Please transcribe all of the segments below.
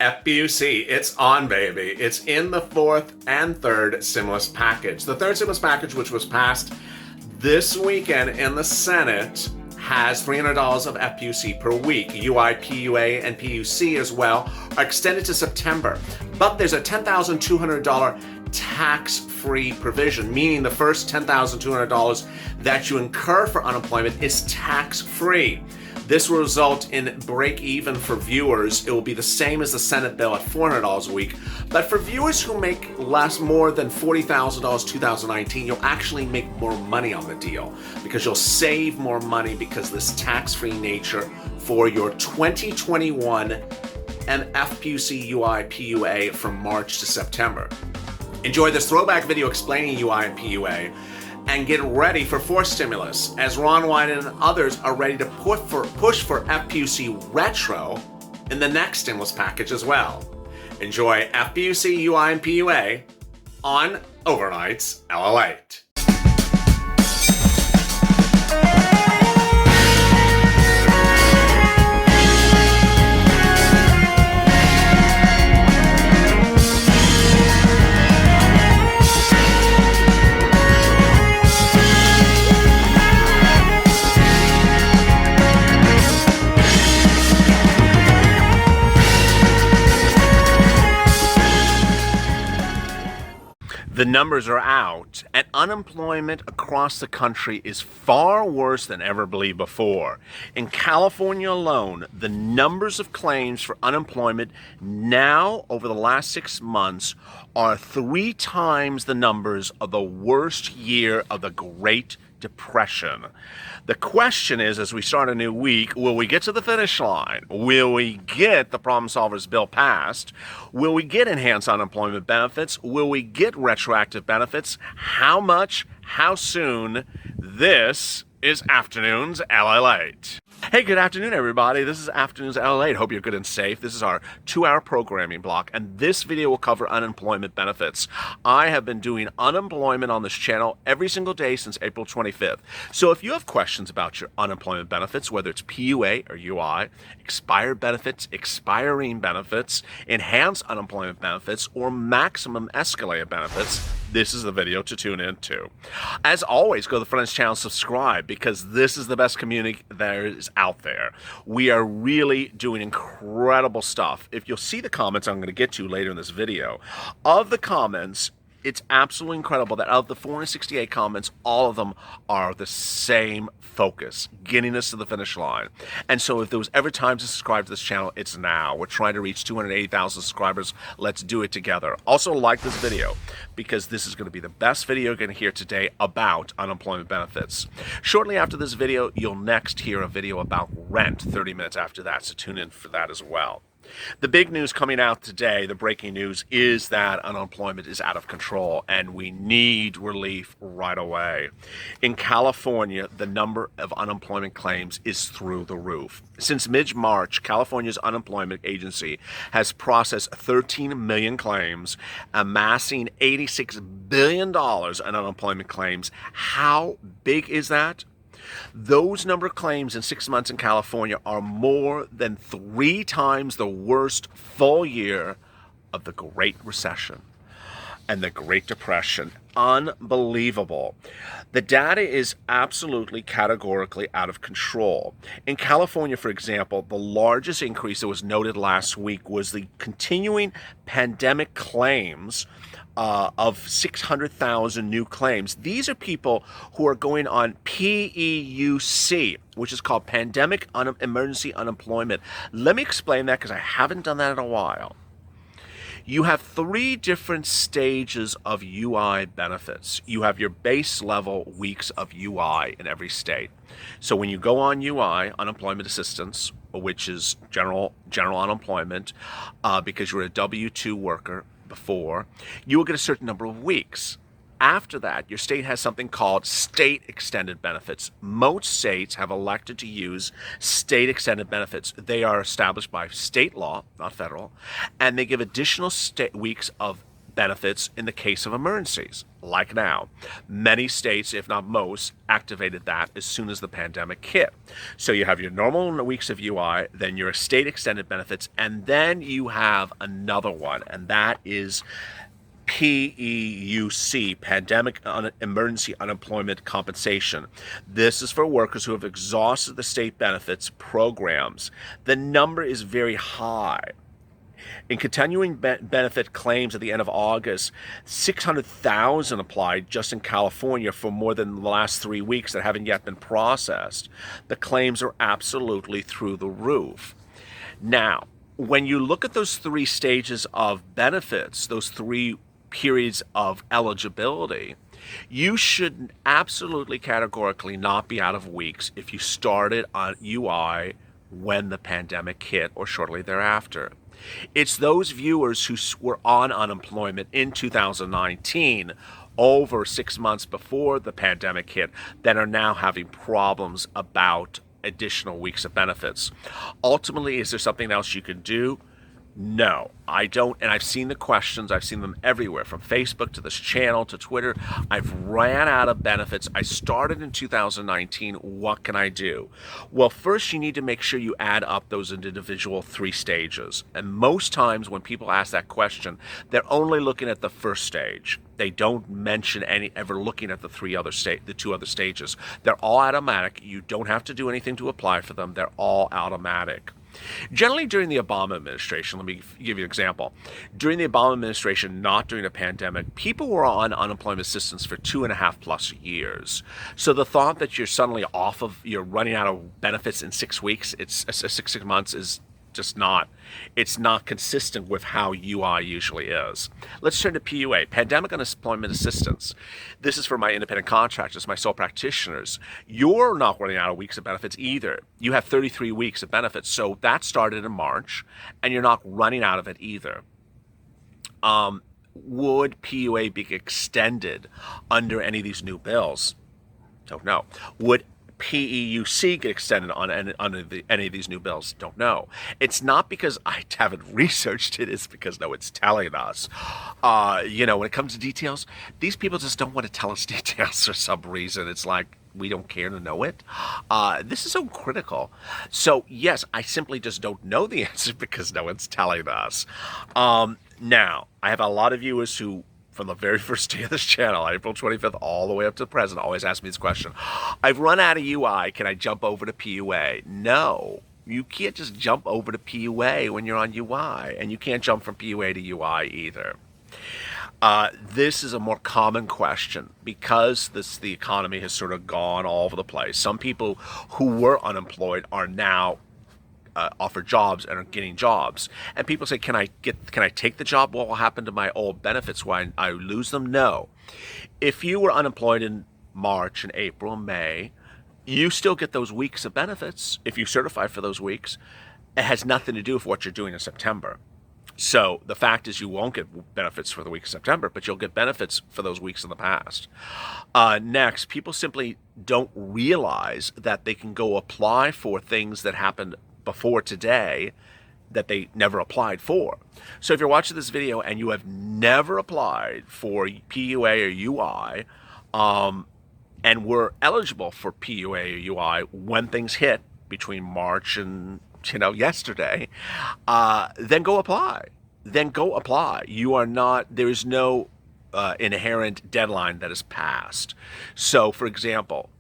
FPUC, it's on, baby. It's in the fourth and third stimulus package. The third stimulus package, which was passed this weekend in the Senate, has $300 of FPUC per week. UI, PUA, and PUC as well are extended to September. But there's a $10,200 tax-free provision, meaning the first $10,200 that you incur for unemployment is tax-free. This will result in break even for viewers. It will be the same as the Senate bill at $400 a week. But for viewers who make more than $40,000 2019, you'll actually make more money on the deal because you'll save more money because this tax-free nature for your 2021 and FPUC UI PUA from March to September. Enjoy this throwback video explaining UI and PUA. And get ready for fourth stimulus, as Ron Wyden and others are ready to push for FPUC retro in the next stimulus package as well. Enjoy FPUC, UI, and PUA on Overnight's LALATE. The numbers are out, and unemployment across the country is far worse than ever believed before. In California alone, the numbers of claims for unemployment now over the last 6 months are 3 times the numbers of the worst year of the Great Depression. The question is, as we start a new week, will we get to the finish line? Will we get the Problem Solvers bill passed? Will we get enhanced unemployment benefits? Will we get retroactive benefits? How much? How soon? This is Afternoons LALATE. Hey, good afternoon, everybody. This is Afternoons LALATE. Hope you're good and safe. This is our 2-hour programming block, and this video will cover unemployment benefits. I have been doing unemployment on this channel every single day since April 25th. So if you have questions about your unemployment benefits, whether it's PUA or UI, expired benefits, expiring benefits, enhanced unemployment benefits, or maximum escalated benefits, this is the video to tune into. As always, go to the Friends channel, subscribe, because this is the best community there is out there. We are really doing incredible stuff. If you'll see the comments I'm going to get to later in this video, of the comments, it's absolutely incredible that out of the 468 comments, all of them are the same focus, getting us to the finish line. And so if there was ever time to subscribe to this channel, it's now. We're trying to reach 280,000 subscribers. Let's do it together. Also, like this video, because this is going to be the best video you're going to hear today about unemployment benefits. Shortly after this video, you'll next hear a video about rent 30 minutes after that, so tune in for that as well. The big news coming out today, the breaking news, is that unemployment is out of control and we need relief right away. In California, the number of unemployment claims is through the roof. Since mid-March, California's unemployment agency has processed 13 million claims, amassing $86 billion in unemployment claims. How big is that? Those number of claims in 6 months in California are more than 3 times the worst full year of the Great Recession and the Great Depression. Unbelievable. The data is absolutely categorically out of control. In California, for example, the largest increase that was noted last week was the continuing pandemic claims of 600,000 new claims. These are people who are going on PEUC, which is called Pandemic Emergency Unemployment. Let me explain that because I haven't done that in a while. You have 3 different stages of UI benefits. You have your base level weeks of UI in every state. So when you go on UI, unemployment assistance, which is general unemployment, because you're a W-2 worker before, you will get a certain number of weeks. After that, your state has something called state extended benefits. Most states have elected to use state extended benefits. They are established by state law, not federal, and they give additional weeks of benefits in the case of emergencies, like now. Many states, if not most, activated that as soon as the pandemic hit. So you have your normal weeks of UI, then your state extended benefits, and then you have another one, and that is PEUC, Pandemic Emergency Unemployment Compensation. This is for workers who have exhausted the state benefits programs. The number is very high. In continuing benefit claims at the end of August, 600,000 applied just in California for more than the last 3 weeks that haven't yet been processed. The claims are absolutely through the roof. Now, when you look at those 3 stages of benefits, those 3 periods of eligibility, you should absolutely categorically not be out of weeks if you started on UI when the pandemic hit or shortly thereafter. It's those viewers who were on unemployment in 2019, over 6 months before the pandemic hit, that are now having problems about additional weeks of benefits. Ultimately, is there something else you can do? No, I don't. And I've seen the questions. I've seen them everywhere, from Facebook to this channel to Twitter. I've ran out of benefits. I started in 2019. What can I do? Well, first, you need to make sure you add up those individual 3 stages. And most times when people ask that question, they're only looking at the first stage. They don't mention ever looking at the 2 other stages. They're all automatic. You don't have to do anything to apply for them. They're all automatic. Generally, during the Obama administration, let me give you an example. During the Obama administration, not during a pandemic, people were on unemployment assistance for 2.5+ years. So the thought that you're suddenly you're running out of benefits in 6 weeks, it's 6 months, is just not. It's not consistent with how UI usually is. Let's turn to PUA, Pandemic Unemployment Assistance. This is for my independent contractors, my sole practitioners. You're not running out of weeks of benefits either. You have 33 weeks of benefits, so that started in March, and you're not running out of it either. Would PUA be extended under any of these new bills? Don't know. Would PEUC get extended on any of these new bills? Don't know. It's not because I haven't researched it. It's because, no, it's telling us. When it comes to details, these people just don't want to tell us details for some reason. It's like we don't care to know it. This is so critical. So, yes, I simply just don't know the answer because no one's telling us. Now, I have a lot of viewers who, from the very first day of this channel, April 25th, all the way up to the present, always ask me this question. I've run out of UI. Can I jump over to PUA? No. You can't just jump over to PUA when you're on UI, and you can't jump from PUA to UI either. This is a more common question because the economy has sort of gone all over the place. Some people who were unemployed are now offered jobs and are getting jobs. And people say, can I take the job? What will happen to my old benefits when I lose them? No. If you were unemployed in March and April and May, you still get those weeks of benefits if you certify for those weeks. It has nothing to do with what you're doing in September. So the fact is you won't get benefits for the week of September, but you'll get benefits for those weeks in the past. Next, people simply don't realize that they can go apply for things that happened before today that they never applied for. So if you're watching this video and you have never applied for PUA or UI, and were eligible for PUA or UI when things hit between March and yesterday, then go apply. You are not, there is no inherent deadline that is passed. So for example,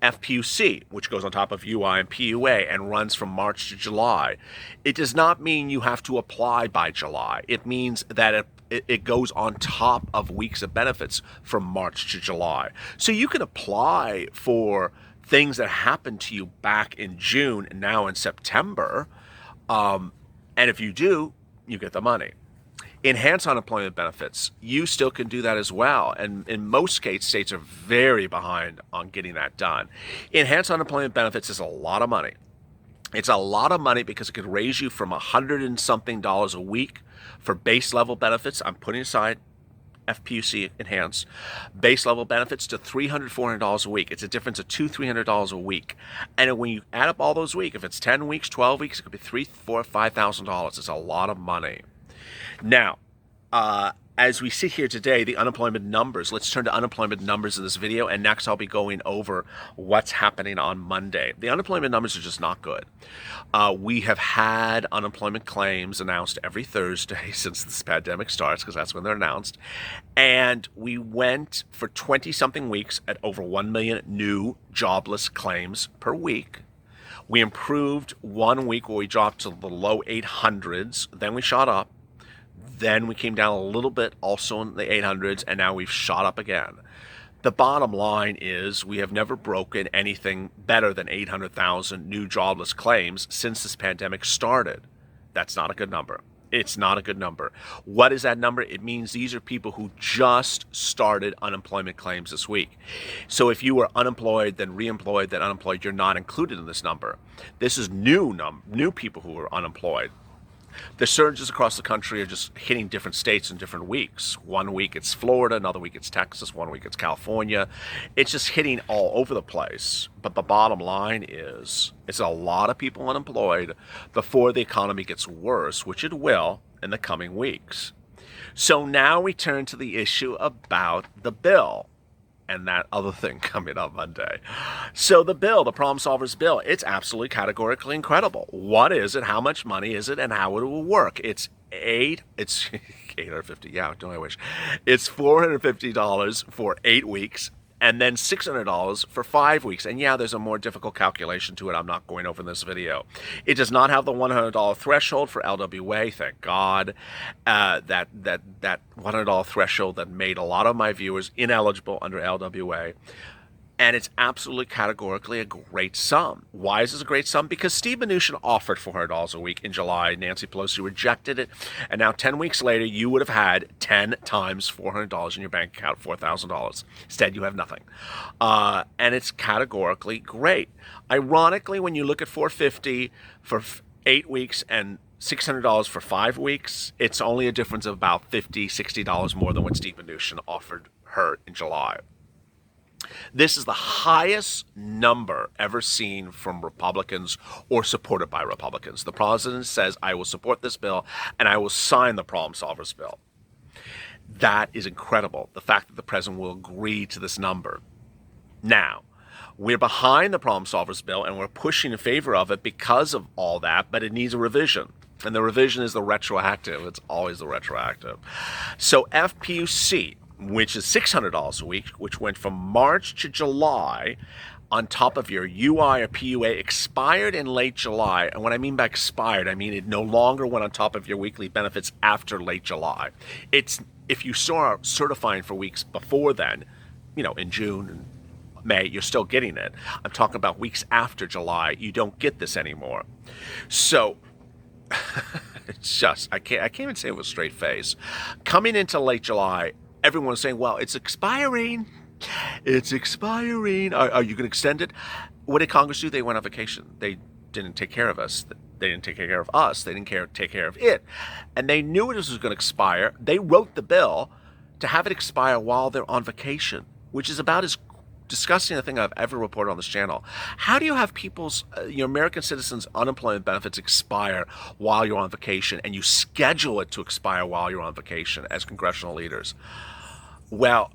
FPUC, which goes on top of UI and PUA and runs from March to July, it does not mean you have to apply by July. It means that it goes on top of weeks of benefits from March to July. So you can apply for things that happened to you back in June and now in September. And if you do, you get the money. Enhanced unemployment benefits, you still can do that as well. And in most cases, states are very behind on getting that done. Enhanced unemployment benefits is a lot of money. It's a lot of money because it could raise you from $100 and something a week for base level benefits. I'm putting aside FPUC enhanced base level benefits to $300, $400 a week. It's a difference of $200, $300 a week. And when you add up all those weeks, if it's 10 weeks, 12 weeks, it could be $3,000, $4,000, $5,000. It's a lot of money. Now, as we sit here today, the unemployment numbers, let's turn to unemployment numbers in this video, and next I'll be going over what's happening on Monday. The unemployment numbers are just not good. We have had unemployment claims announced every Thursday since this pandemic starts, because that's when they're announced. And we went for 20-something weeks at over 1 million new jobless claims per week. We improved 1 week where we dropped to the low 800s, then we shot up. Then we came down a little bit also in the 800s, and now we've shot up again. The bottom line is we have never broken anything better than 800,000 new jobless claims since this pandemic started. That's not a good number. It's not a good number. What is that number? It means these are people who just started unemployment claims this week. So if you were unemployed, then reemployed, then unemployed, you're not included in this number. This is new people who are unemployed. The surges across the country are just hitting different states in different weeks. 1 week it's Florida, another week it's Texas, 1 week it's California. It's just hitting all over the place. But the bottom line is, it's a lot of people unemployed before the economy gets worse, which it will in the coming weeks. So now we turn to the issue about the bill. And that other thing coming up Monday. So the bill, the Problem Solvers bill, it's absolutely categorically incredible. What is it? How much money is it? And how it will work? It's $850. Yeah, don't I wish? It's $450 for 8 weeks, and then $600 for 5 weeks. And yeah, there's a more difficult calculation to it I'm not going over in this video. It does not have the $100 threshold for LWA, thank God. That $100 threshold that made a lot of my viewers ineligible under LWA. And it's absolutely categorically a great sum. Why is this a great sum? Because Steve Mnuchin offered $400 a week in July. Nancy Pelosi rejected it. And now 10 weeks later, you would have had 10 times $400 in your bank account, $4,000. Instead, you have nothing. And it's categorically great. Ironically, when you look at $450 for 8 weeks and $600 for 5 weeks, it's only a difference of about $50, $60 more than what Steve Mnuchin offered her in July. This is the highest number ever seen from Republicans or supported by Republicans. The president says, I will support this bill and I will sign the Problem Solvers bill. That is incredible, the fact that the president will agree to this number. Now, we're behind the Problem Solvers bill and we're pushing in favor of it because of all that, but it needs a revision. And the revision is the retroactive. It's always the retroactive. So FPUC, which is $600 a week, which went from March to July, on top of your UI or PUA, expired in late July. And what I mean by expired, I mean it no longer went on top of your weekly benefits after late July. It's if you start certifying for weeks before then, in June and May, you're still getting it. I'm talking about weeks after July, you don't get this anymore. So it's just, I can't even say it with a straight face. Coming into late July, everyone was saying, well, it's expiring. It's expiring. Are you going to extend it? What did Congress do? They went on vacation. They didn't take care of us. They didn't take care of us. They didn't take care of it. And they knew this was going to expire. They wrote the bill to have it expire while they're on vacation, which is about as disgusting a thing I've ever reported on this channel. How do you have people's, your American citizens' unemployment benefits expire while you're on vacation, and you schedule it to expire while you're on vacation as congressional leaders? Well,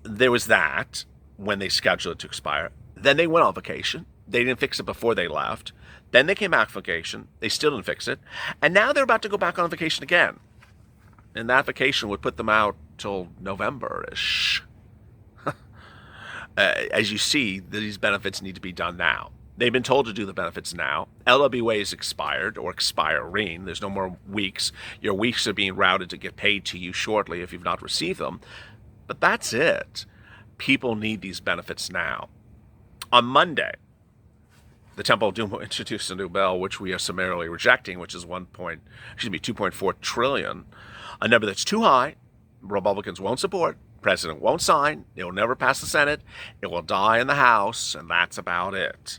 there was that when they scheduled it to expire. Then they went on vacation. They didn't fix it before they left. Then they came back from vacation. They still didn't fix it. And now they're about to go back on vacation again. And that vacation would put them out till November-ish. As you see, these benefits need to be done now. They've been told to do the benefits now. LWA is expired or expiring. There's no more weeks. Your weeks are being routed to get paid to you shortly if you've not received them. But that's it. People need these benefits now. On Monday, the Temple of Doom will introduce a new bill, which we are summarily rejecting, which is 2.4 trillion, a number that's too high. Republicans won't support. President won't sign. It will never pass the Senate. It will die in the House, and that's about it.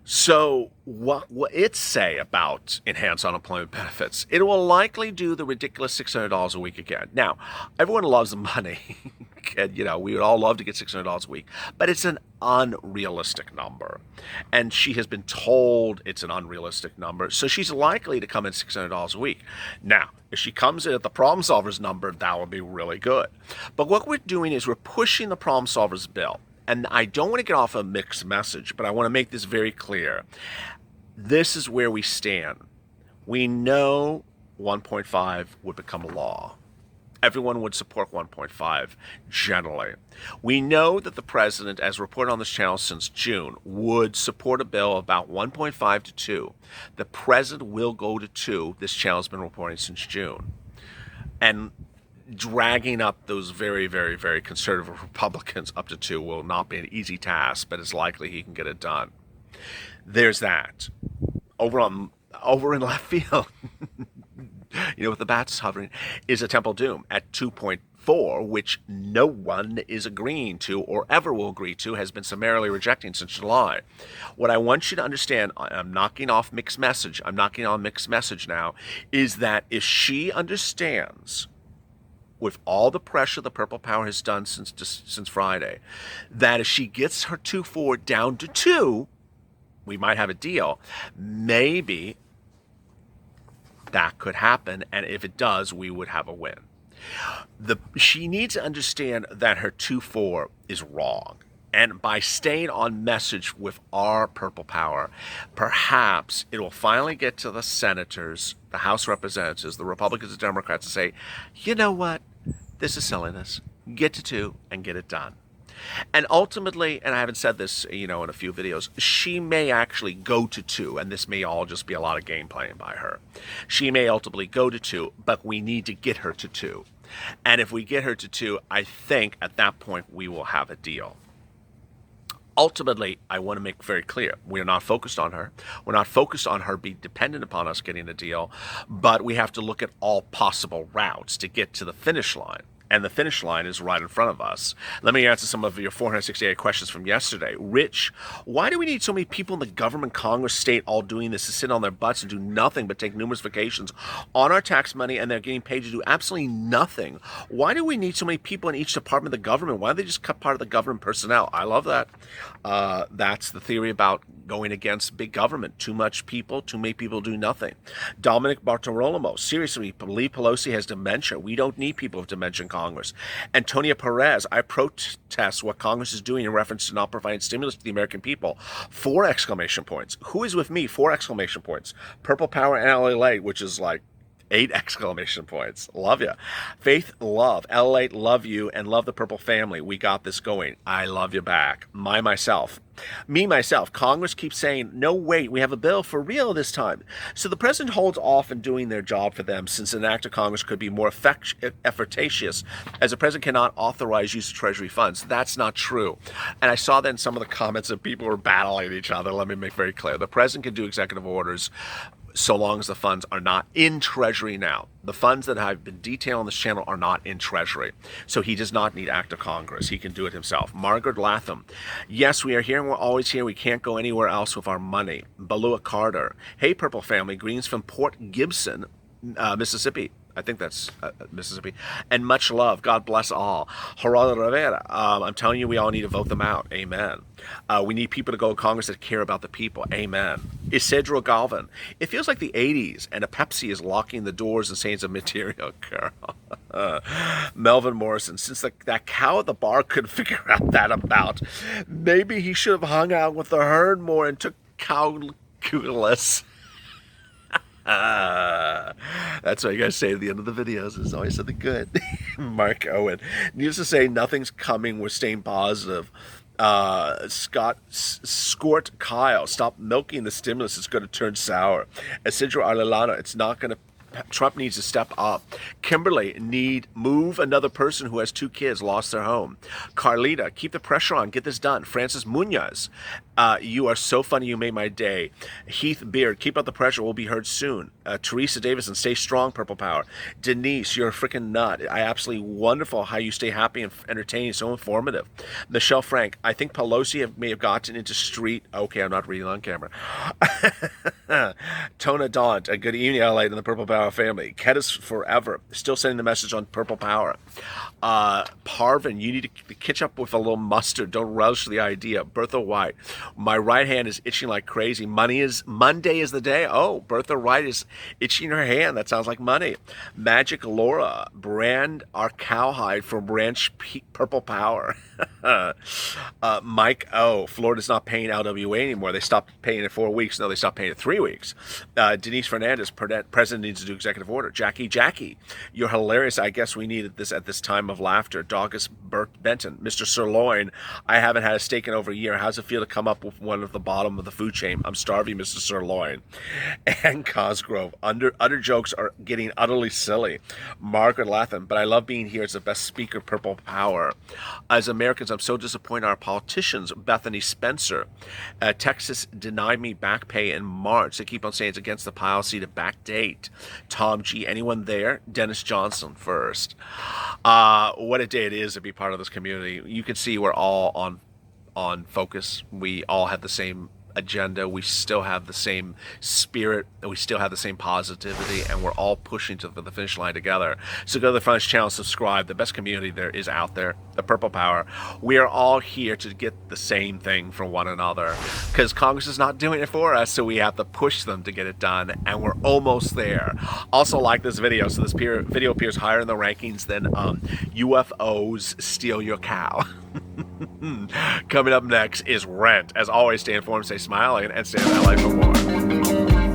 So what will it say about enhanced unemployment benefits? It will likely do the ridiculous $600 a week again. Now, everyone loves the money. week. And, we would all love to get $600 a week, but it's an unrealistic number. And she has been told it's an unrealistic number, so she's likely to come in $600 a week. Now, if she comes in at the problem solver's number, that would be really good. But what we're doing is we're pushing the problem solver's bill. And I don't want to get off a mixed message, but I want to make this very clear. This is where we stand. We know 1.5 would become a law. Everyone would support 1.5 generally. We know that the president, as reported on this channel since June, would support a bill about 1.5 to 2. The president will go to 2. This channel has been reporting since June. And dragging up those very, very, very conservative Republicans up to 2 will not be an easy task, but it's likely he can get it done. There's that. Over in left field, with the bats hovering, is a Temple Doom at 2.4, which no one is agreeing to or ever will agree to, has been summarily rejecting since July. What I want you to understand, I'm knocking off mixed message, I'm knocking on mixed message now, is that if she understands, with all the pressure the Purple Power has done since Friday, that if she gets her 2.4 down to 2, we might have a deal. Maybe that could happen, and if it does, we would have a win. She needs to understand that her 2.4 is wrong. And by staying on message with our Purple Power, perhaps it will finally get to the senators, the House representatives, the Republicans and Democrats, to say, you know what? This is silliness. Get to 2 and get it done. And ultimately, and I haven't said this, in a few videos, she may actually go to 2, and this may all just be a lot of game playing by her. She may ultimately go to 2, but we need to get her to 2. And if we get her to 2, I think at that point we will have a deal. Ultimately, I want to make very clear, we're not focused on her. We're not focused on her being dependent upon us getting a deal, but we have to look at all possible routes to get to the finish line. And the finish line is right in front of us. Let me answer some of your 468 questions from yesterday. Rich, why do we need so many people in the government, Congress, state all doing this to sit on their butts and do nothing but take numerous vacations on our tax money, and they're getting paid to do absolutely nothing? Why do we need so many people in each department of the government? Why don't they just cut part of the government personnel? I love that. That's the theory about going against big government. Too much people, too many people do nothing. Dominic Bartolomeo, seriously, believe Pelosi has dementia. We don't need people with dementia in Congress. Antonia Perez, I protest what Congress is doing in reference to not providing stimulus to the American people. 4 exclamation points. Who is with me? 4 exclamation points. Purple Power and LALATE, which is like 8 exclamation points. Love you. Faith, love. LALATE, love you and love the Purple family. We got this going. I love you back. Myself. Congress keeps saying, no, wait, we have a bill for real this time. So the president holds off in doing their job for them, since an act of Congress could be more efficacious, as the president cannot authorize use of Treasury funds. That's not true. And I saw that in some of the comments that people were battling each other. Let me make very clear. The president can do executive orders so long as the funds are not in Treasury now. The funds that I've been detailing on this channel are not in Treasury. So he does not need act of Congress. He can do it himself. Margaret Latham. Yes, we are here and we're always here. We can't go anywhere else with our money. Balua Carter. Hey, Purple family. Greens from Port Gibson, Mississippi. I think that's Mississippi. And much love. God bless all. Geraldo Rivera. I'm telling you, we all need to vote them out. Amen. We need people to go to Congress that care about the people. Amen. Isidro Galvin. It feels like the 80s, and a Pepsi is locking the doors and saying it's a material girl. Melvin Morrison. Since that cow at the bar couldn't figure out that about, maybe he should have hung out with the herd more and took calculus. That's what you guys say at the end of the videos. It's always something good. Mark Owen. Needless to say, nothing's coming. We're staying positive. Scort Kyle. Stop milking the stimulus. It's going to turn sour. Isidro Arlelano. It's not going to. Trump needs to step up. Kimberly, move another person who has 2 kids, lost their home. Carlita, keep the pressure on, get this done. Francis Munoz, You are so funny. You made my day. Heath Beard, keep up the pressure. We'll be heard soon. Teresa Davison, stay strong, Purple Power. Denise, you're a freaking nut. I absolutely wonderful how you stay happy and entertaining, so informative. Michelle Frank, I think Pelosi may have gotten into street. Okay, I'm not reading on camera. Tona Daunt, a good evening, LALATE and the Purple Power family. Ketis forever, still sending the message on Purple Power. Parvin, you need to catch up with a little mustard. Don't relish the idea. Bertha White, my right hand is itching like crazy. Monday is the day. Oh, Bertha White is itching her hand. That sounds like money. Magic Laura, brand our cowhide for Branch Purple Power. Mike O, Florida's not paying LWA anymore. They stopped paying it 4 weeks. No, they stopped paying it 3 weeks. Denise Fernandez, president needs to do executive order. Jackie, you're hilarious. I guess we needed this at this time of laughter. Douglas Benton, Mr. Sirloin, I haven't had a steak in over a year. How's it feel to come up with one at the bottom of the food chain? I'm starving, Mr. Sirloin. And Cosgrove, utter jokes are getting utterly silly. Margaret Latham, but I love being here as the best speaker, Purple Power. As Americans, I'm so disappointed in our politicians. Bethany Spencer, Texas denied me back pay in March. They keep on saying it's against the policy to backdate. Tom G, anyone there? Dennis Johnson first. What a day it is to be part of this community. You can see we're all on focus. We all have the same agenda. We still have the same spirit. We still have the same positivity, and we're all pushing to the finish line together. So go to the French channel, subscribe. The best community there is out there, the Purple Power. We are all here to get the same thing from one another, because Congress is not doing it for us, so we have to push them to get it done, and we're almost there. Also, like this video, so this video appears higher in the rankings than UFOs steal your cow. Coming up next is Rent. As always, stay informed, stay smiling, and stay in LA for more.